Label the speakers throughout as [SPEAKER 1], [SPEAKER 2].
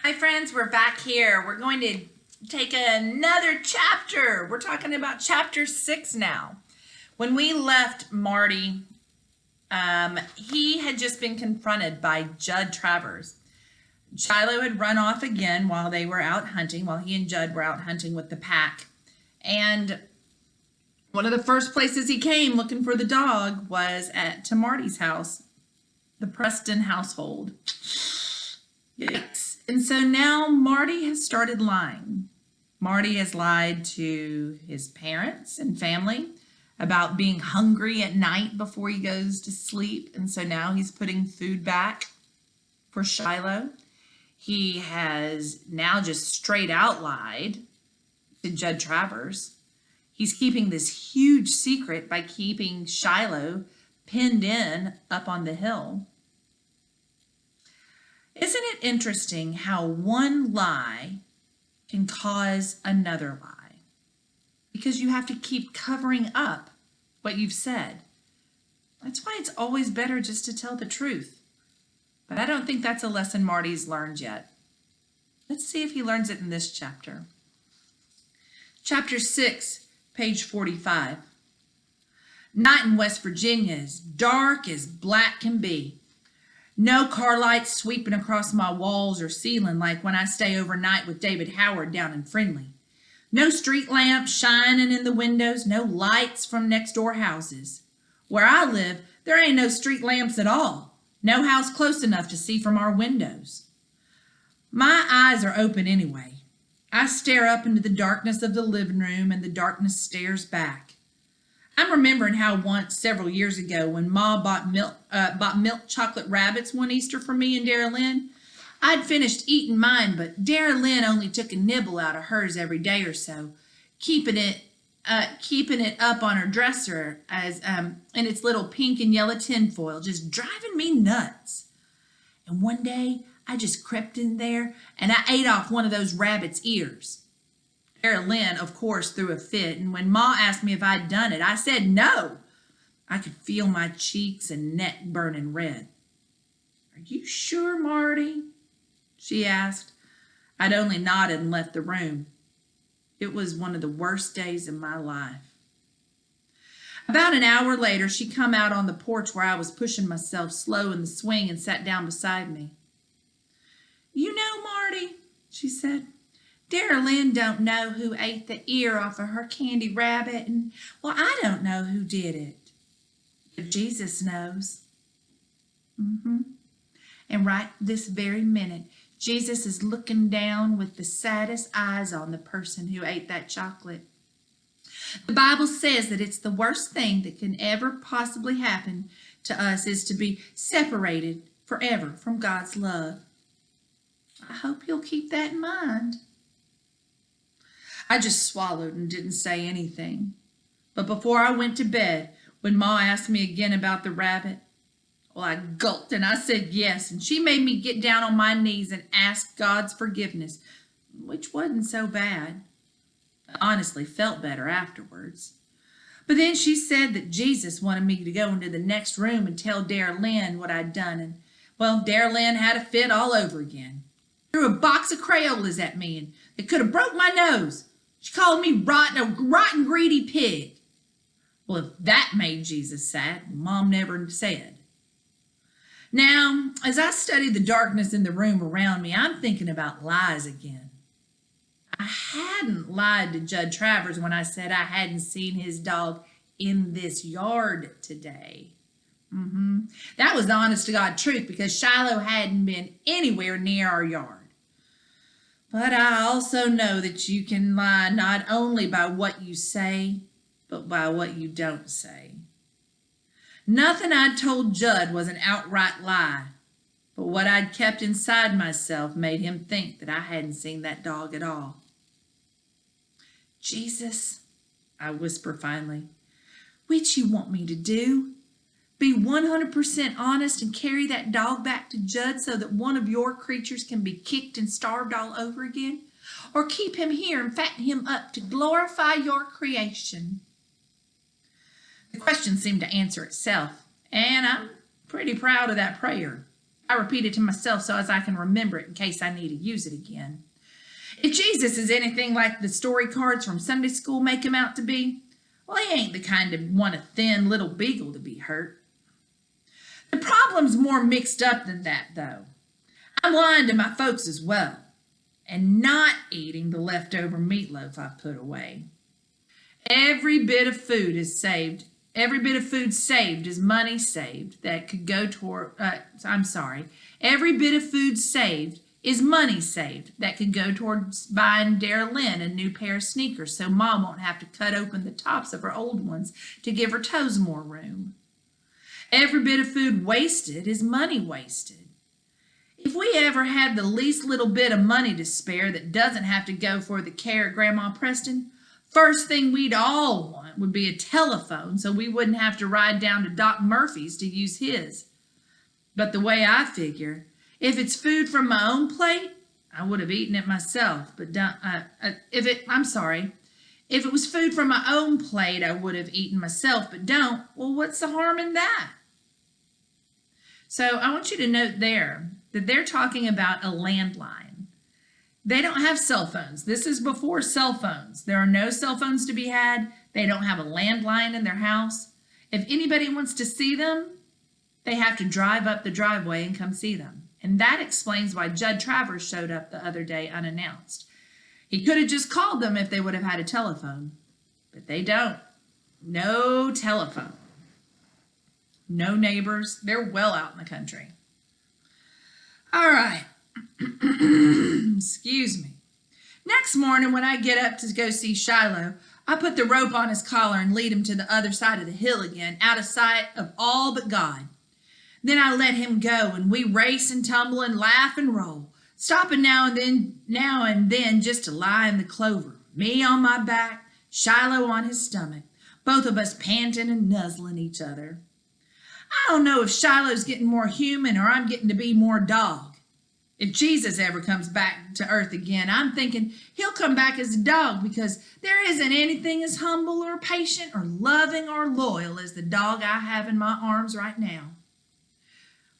[SPEAKER 1] Hi friends, we're back here. We're going to take another chapter. We're talking about chapter 6 now. When we left Marty, he had just been confronted by Judd Travers. Shiloh had run off again while they were out hunting, while he and Judd were out hunting with the pack. And one of the first places he came looking for the dog was to Marty's house, the Preston household. Yikes. And so now Marty has started lying. Marty has lied to his parents and family about being hungry at night before he goes to sleep. And so now he's putting food back for Shiloh. He has now just straight out lied to Judd Travers. He's keeping this huge secret by keeping Shiloh pinned in up on the hill. Isn't it interesting how one lie can cause another lie? Because you have to keep covering up what you've said. That's why it's always better just to tell the truth. But I don't think that's a lesson Marty's learned yet. Let's see if he learns it in this chapter. Chapter 6, page 45. Night in West Virginia is dark as black can be. No car lights sweeping across my walls or ceiling like when I stay overnight with David Howard down in Friendly. No street lamps shining in the windows, no lights from next door houses. Where I live, there ain't no street lamps at all. No house close enough to see from our windows. My eyes are open anyway. I stare up into the darkness of the living room and the darkness stares back. I'm remembering how once, several years ago, when Ma bought milk chocolate rabbits one Easter for me and Dara Lynn, I'd finished eating mine, but Dara Lynn only took a nibble out of hers every day or so, keeping it up on her dresser as in its little pink and yellow tinfoil, just driving me nuts. And one day, I just crept in there and I ate off one of those rabbit's ears. Dara Lynn, of course, threw a fit, and when Ma asked me if I'd done it, I said no. I could feel my cheeks and neck burning red. Are you sure, Marty? She asked. I'd only nodded and left the room. It was one of the worst days of my life. About an hour later, she come out on the porch where I was pushing myself slow in the swing and sat down beside me. You know, Marty, she said, Dara Lynn don't know who ate the ear off of her candy rabbit, and, well, I don't know who did it. But Jesus knows. And right this very minute, Jesus is looking down with the saddest eyes on the person who ate that chocolate. The Bible says that it's the worst thing that can ever possibly happen to us is to be separated forever from God's love. I hope you'll keep that in mind. I just swallowed and didn't say anything. But before I went to bed, when Ma asked me again about the rabbit, well, I gulped and I said yes, and she made me get down on my knees and ask God's forgiveness, which wasn't so bad. I honestly felt better afterwards. But then she said that Jesus wanted me to go into the next room and tell Dara Lynn what I'd done, and, well, Dara Lynn had a fit all over again. Threw a box of Crayolas at me, and it could have broke my nose. She called me rotten, greedy pig. Well, if that made Jesus sad, Mom never said. Now, as I study the darkness in the room around me, I'm thinking about lies again. I hadn't lied to Judd Travers when I said I hadn't seen his dog in this yard today. That was the honest to God truth because Shiloh hadn't been anywhere near our yard. But I also know that you can lie not only by what you say, but by what you don't say. Nothing I'd told Judd was an outright lie, but what I'd kept inside myself made him think that I hadn't seen that dog at all. Jesus, I whisper finally, which you want me to do? Be 100% honest and carry that dog back to Judd so that one of your creatures can be kicked and starved all over again? Or keep him here and fatten him up to glorify your creation? The question seemed to answer itself, and I'm pretty proud of that prayer. I I repeat it to myself so as I can remember it in case I need to use it again. If Jesus is anything like the story cards from Sunday school make him out to be, well, he ain't the kind to want a thin little beagle to be hurt. The problem's more mixed up than that, though. I'm lying to my folks as well, and not eating the leftover meatloaf I put away. Every bit of food is saved. Every bit of food saved is money saved that could go toward, every bit of food saved is money saved that could go towards buying Dara Lynn a new pair of sneakers so Mom won't have to cut open the tops of her old ones to give her toes more room. Every bit of food wasted is money wasted. If we ever had the least little bit of money to spare that doesn't have to go for the care of Grandma Preston, first thing we'd all want would be a telephone so we wouldn't have to ride down to Doc Murphy's to use his. But the way I figure, if it's food from my own plate, I would have eaten it myself. But if it was food from my own plate, I would have eaten myself, but don't. Well, what's the harm in that? So I want you to note there that they're talking about a landline. They don't have cell phones. This is before cell phones. There are no cell phones to be had. They don't have a landline in their house. If anybody wants to see them, they have to drive up the driveway and come see them. And that explains why Judd Travers showed up the other day unannounced. He could have just called them if they would have had a telephone, but they don't. No telephone. No neighbors. They're well out in the country. All right. Excuse me. Next morning when I get up to go see Shiloh, I put the rope on his collar and lead him to the other side of the hill again, out of sight of all but God. Then I let him go, and we race and tumble and laugh and roll, stopping now and then just to lie in the clover, me on my back, Shiloh on his stomach, both of us panting and nuzzling each other. I don't know if Shiloh's getting more human or I'm getting to be more dog. If Jesus ever comes back to earth again, I'm thinking he'll come back as a dog because there isn't anything as humble or patient or loving or loyal as the dog I have in my arms right now.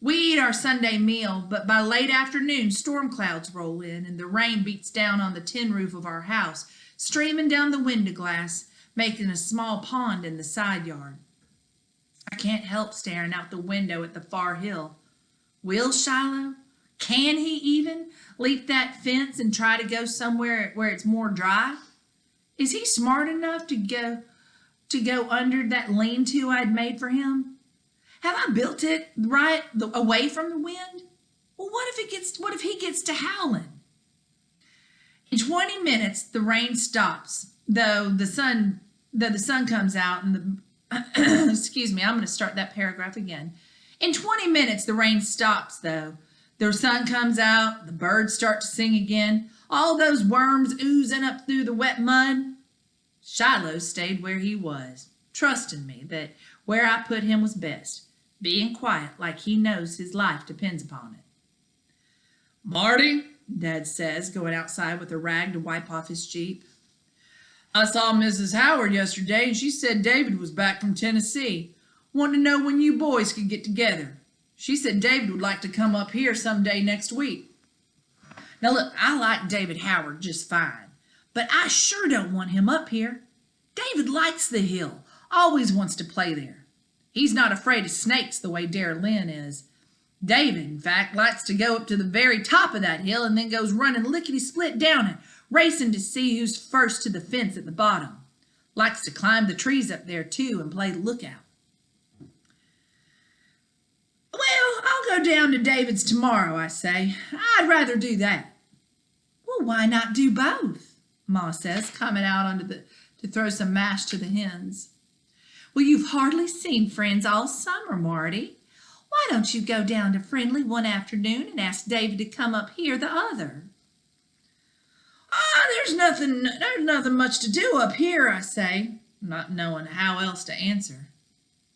[SPEAKER 1] We eat our Sunday meal, but by late afternoon, storm clouds roll in and the rain beats down on the tin roof of our house, streaming down the window glass, making a small pond in the side yard. I can't help staring out the window at the far hill. Will Shiloh? Can he even leap that fence and try to go somewhere where it's more dry? Is he smart enough to go under that lean-to I'd made for him? Have I built it right away from the wind? Well, what if he gets to howling? In 20 minutes, the rain stops, though the sun comes out and the excuse me, I'm going to start that paragraph again. In 20 minutes, the rain stops, though. The sun comes out, the birds start to sing again, all those worms oozing up through the wet mud. Shiloh stayed where he was, trusting me that where I put him was best, being quiet like he knows his life depends upon it. Marty, Dad says, going outside with a rag to wipe off his Jeep. I saw Mrs. Howard yesterday, and she said David was back from Tennessee. Wanted to know when you boys could get together. She said David would like to come up here someday next week. Now look, I like David Howard just fine, but I sure don't want him up here. David likes the hill, always wants to play there. He's not afraid of snakes the way Dara Lynn is. David, in fact, likes to go up to the very top of that hill and then goes running lickety-split down it, racing to see who's first to the fence at the bottom. Likes to climb the trees up there, too, and play lookout. Well, I'll go down to David's tomorrow, I say. I'd rather do that. Well, why not do both? Ma says, coming out to throw some mash to the hens. Well, you've hardly seen friends all summer, Marty. Why don't you go down to Friendly one afternoon and ask David to come up here the other? There's nothing much to do up here, I say, not knowing how else to answer.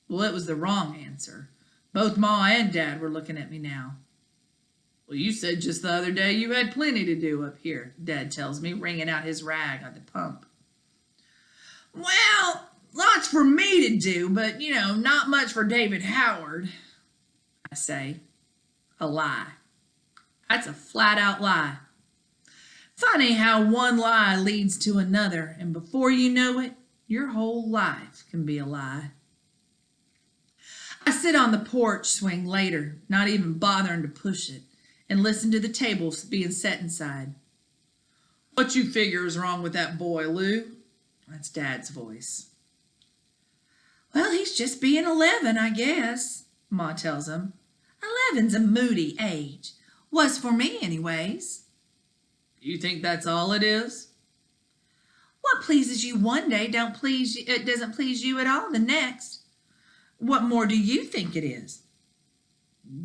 [SPEAKER 1] Well, it was the wrong answer. Both Ma and Dad were looking at me now. Well, you said just the other day you had plenty to do up here, Dad tells me, wringing out his rag on the pump. Well, lots for me to do, but, not much for David Howard, I say. A lie. That's a flat out lie. Funny how one lie leads to another, and before you know it, your whole life can be a lie. I sit on the porch swing later, not even bothering to push it, and listen to the tables being set inside. What you figure is wrong with that boy, Lou? That's Dad's voice. Well, he's just being 11, I guess, Ma tells him. 11's a moody age. Was for me, anyways. You think that's all it is? What pleases you one day doesn't please you at all the next. What more do you think it is?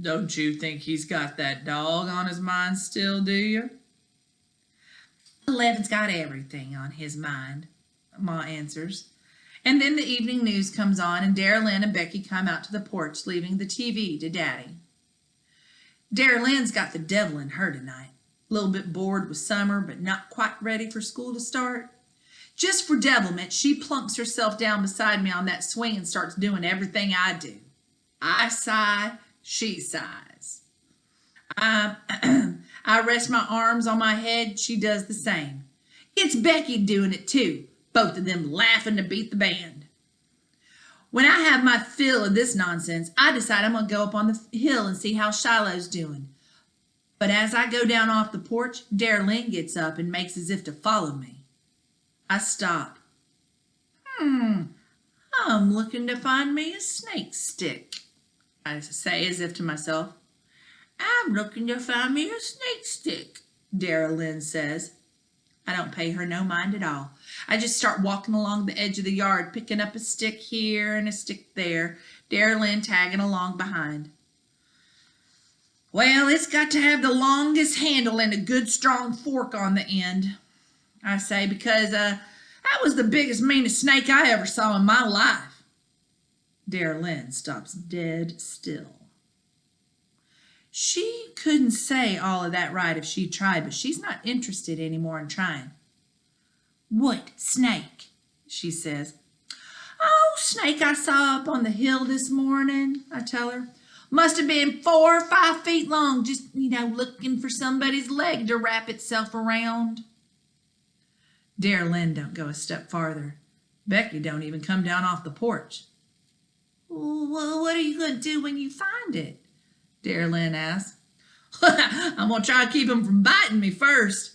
[SPEAKER 1] Don't you think he's got that dog on his mind still, do you? 11's got everything on his mind, Ma answers. And then the evening news comes on, and Darylyn and Becky come out to the porch, leaving the TV to Daddy. Darylyn's got the devil in her tonight. A little bit bored with summer, but not quite ready for school to start. Just for devilment, she plunks herself down beside me on that swing and starts doing everything I do. I sigh, she sighs. I rest my arms on my head, she does the same. It's Becky doing it too, both of them laughing to beat the band. When I have my fill of this nonsense, I decide I'm going to go up on the hill and see how Shiloh's doing. But as I go down off the porch, Darylyn gets up and makes as if to follow me. I stop. I'm looking to find me a snake stick, I say as if to myself. I'm looking to find me a snake stick, Darylyn says. I don't pay her no mind at all. I just start walking along the edge of the yard, picking up a stick here and a stick there, Darylyn tagging along behind. Well, it's got to have the longest handle and a good strong fork on the end, I say, because that was the biggest, meanest snake I ever saw in my life. Darylyn stops dead still. She couldn't say all of that right if she tried, but she's not interested anymore in trying. What snake? She says. Oh, snake I saw up on the hill this morning, I tell her. Must have been 4 or 5 feet long, just, looking for somebody's leg to wrap itself around. Darylyn don't go a step farther. Becky don't even come down off the porch. Well, what are you going to do when you find it? Darylyn asks. I'm going to try to keep him from biting me first.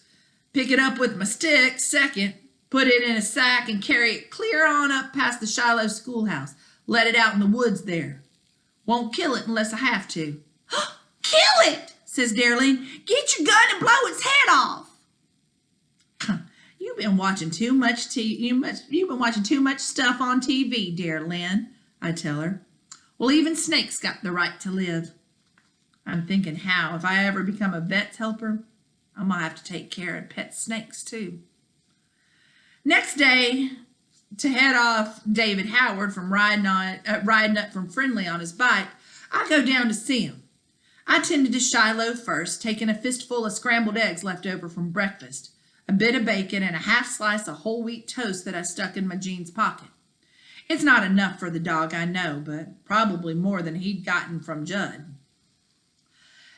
[SPEAKER 1] Pick it up with my stick second. Put it in a sack and carry it clear on up past the Shiloh schoolhouse. Let it out in the woods there. Won't kill it unless I have to. Kill it, says Darylyn. Get your gun and blow its head off. You've been watching too much You've been watching too much stuff on TV, Darylyn, I tell her. Well, even snakes got the right to live. I'm thinking how, if I ever become a vet's helper, I'm going to have to take care of pet snakes too. Next day, to head off David Howard from riding up from Friendly on his bike, I go down to see him. I tended to Shiloh first, taking a fistful of scrambled eggs left over from breakfast, a bit of bacon, and a half slice of whole wheat toast that I stuck in my jeans pocket. It's not enough for the dog, I know, but probably more than he'd gotten from Judd.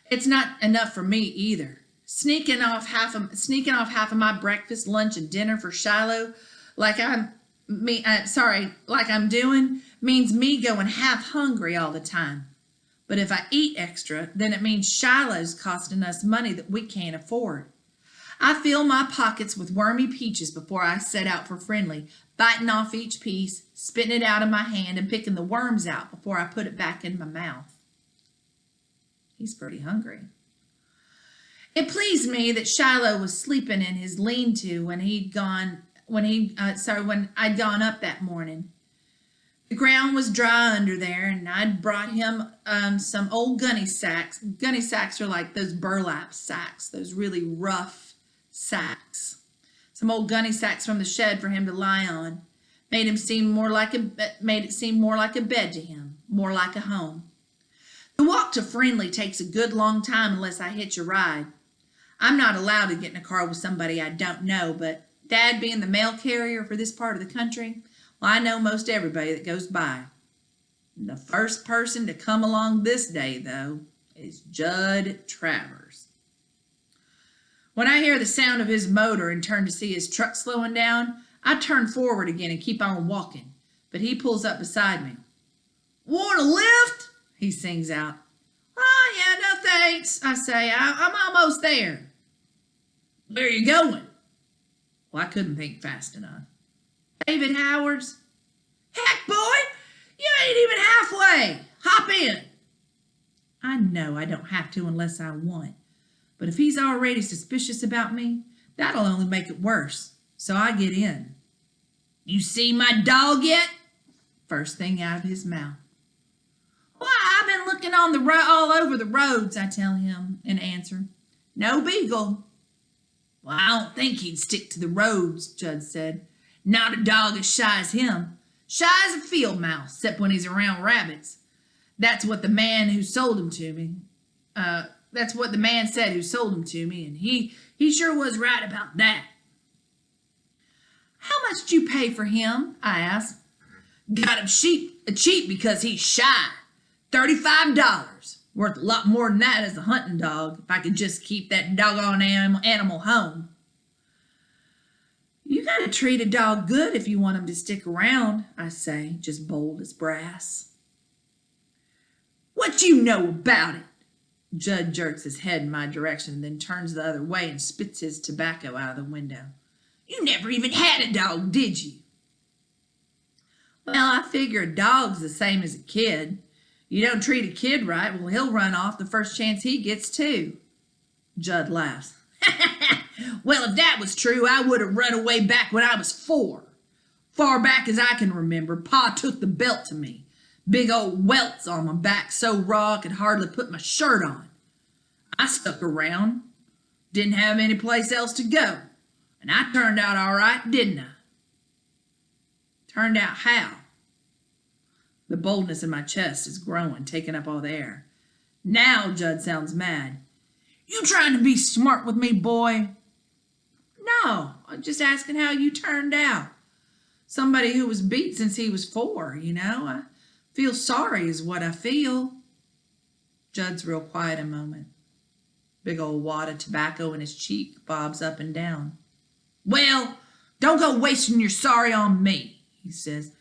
[SPEAKER 1] It's not enough for me either. Sneaking off half of my breakfast, lunch, and dinner for Shiloh, like I'm doing, means me going half hungry all the time. But if I eat extra, then it means Shiloh's costing us money that we can't afford. I fill my pockets with wormy peaches before I set out for Friendly, biting off each piece, spitting it out of my hand, and picking the worms out before I put it back in my mouth. He's pretty hungry. It pleased me that Shiloh was sleeping in his lean-to when I'd gone up that morning. The ground was dry under there, and I'd brought him some old gunny sacks. Gunny sacks are like those burlap sacks, those really rough sacks. Some old gunny sacks from the shed for him to lie on. Made it seem more like a bed to him, more like a home. The walk to Friendly takes a good long time unless I hitch a ride. I'm not allowed to get in a car with somebody I don't know, but Dad being the mail carrier for this part of the country, well, I know most everybody that goes by. The first person to come along this day, though, is Judd Travers. When I hear the sound of his motor and turn to see his truck slowing down, I turn forward again and keep on walking, but he pulls up beside me. "Want a lift?" he sings out. "Oh, yeah, no thanks," I say. I'm almost there." "Where are you going?" Well, I couldn't think fast enough. "David Howard's." "Heck, boy, you ain't even halfway. Hop in." I know I don't have to unless I want, but if he's already suspicious about me, that'll only make it worse. So I get in. "You see my dog yet?" First thing out of his mouth. "Why, I've been looking on all over the roads," I tell him in answer. "No beagle." "Well, I don't think he'd stick to the roads," Judd said. "Not a dog as shy as him. Shy as a field mouse, except when he's around rabbits. That's what the man who sold him to me. That's what the man said who sold him to me, and he sure was right about that." "How much did you pay for him?" I asked. "Got him cheap because he's shy. $35. Worth a lot more than that as a hunting dog, if I could just keep that doggone animal home." "You gotta treat a dog good if you want him to stick around," I say, just bold as brass. "What you know about it?" Judd jerks his head in my direction, then turns the other way and spits his tobacco out of the window. "You never even had a dog, did you?" "Well, I figure a dog's the same as a kid. You don't treat a kid right, well, he'll run off the first chance he gets too." Judd laughs. "Well, if that was true, I would have run away back when I was 4. Far back as I can remember, Pa took the belt to me. Big old welts on my back so raw I could hardly put my shirt on. I stuck around. Didn't have any place else to go. And I turned out all right, didn't I?" "Turned out how?" The boldness in my chest is growing, taking up all the air. Now Judd sounds mad. "You trying to be smart with me, boy?" "No, I'm just asking how you turned out. Somebody who was beat since he was 4, you know. I feel sorry is what I feel." Judd's real quiet a moment. Big old wad of tobacco in his cheek bobs up and down. "Well, don't go wasting your sorry on me," he says.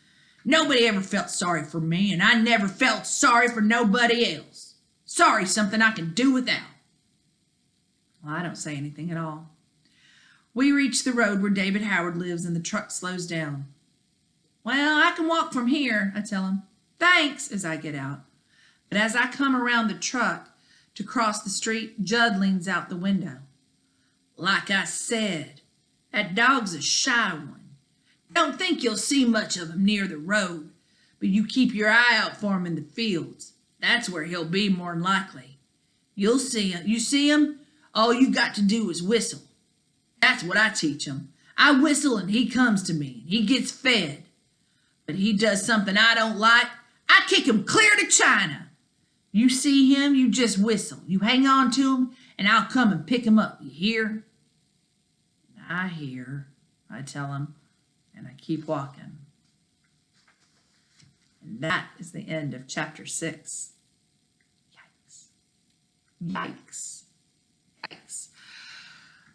[SPEAKER 1] "Nobody ever felt sorry for me, and I never felt sorry for nobody else. Sorry's something I can do without." Well, I don't say anything at all. We reach the road where David Howard lives, and the truck slows down. "Well, I can walk from here," I tell him. "Thanks," as I get out. But as I come around the truck to cross the street, Judd leans out the window. "Like I said, that dog's a shy one. Don't think you'll see much of him near the road, but you keep your eye out for him in the fields. That's where he'll be more'n likely. You'll see him. You see him, all you got to do is whistle. That's what I teach him. I whistle and he comes to me, and he gets fed. But he does something I don't like, I kick him clear to China. You see him, you just whistle. You hang on to him, and I'll come and pick him up. You hear?" "I hear," I tell him, and I keep walking. And that is the end of chapter 6. Yikes. Yikes. Yikes.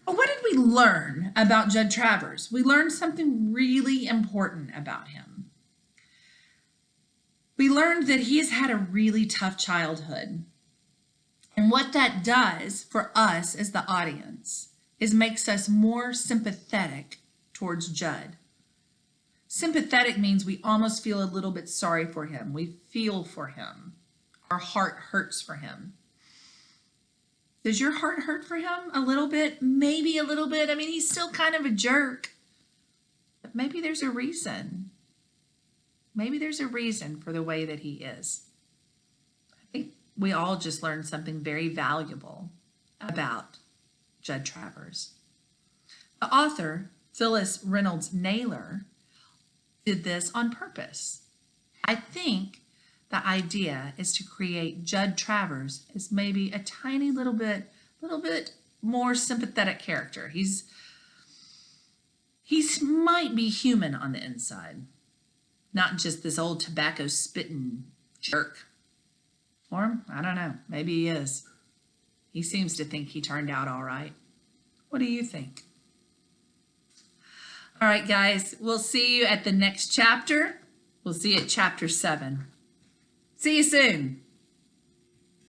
[SPEAKER 1] Well, what did we learn about Judd Travers? We learned something really important about him. We learned that he has had a really tough childhood. And what that does for us as the audience is makes us more sympathetic towards Judd. Sympathetic means we almost feel a little bit sorry for him. We feel for him. Our heart hurts for him. Does your heart hurt for him a little bit? Maybe a little bit. I mean, he's still kind of a jerk. But maybe there's a reason. Maybe there's a reason for the way that he is. I think we all just learned something very valuable about Judd Travers. The author, Phyllis Reynolds Naylor, did this on purpose. I think the idea is to create Judd Travers as maybe a tiny little bit more sympathetic character. He's might be human on the inside, not just this old tobacco spitting jerk. Or, I don't know, maybe he is. He seems to think he turned out all right. What do you think? All right, guys, we'll see you at the next chapter. We'll see you at chapter 7. See you soon.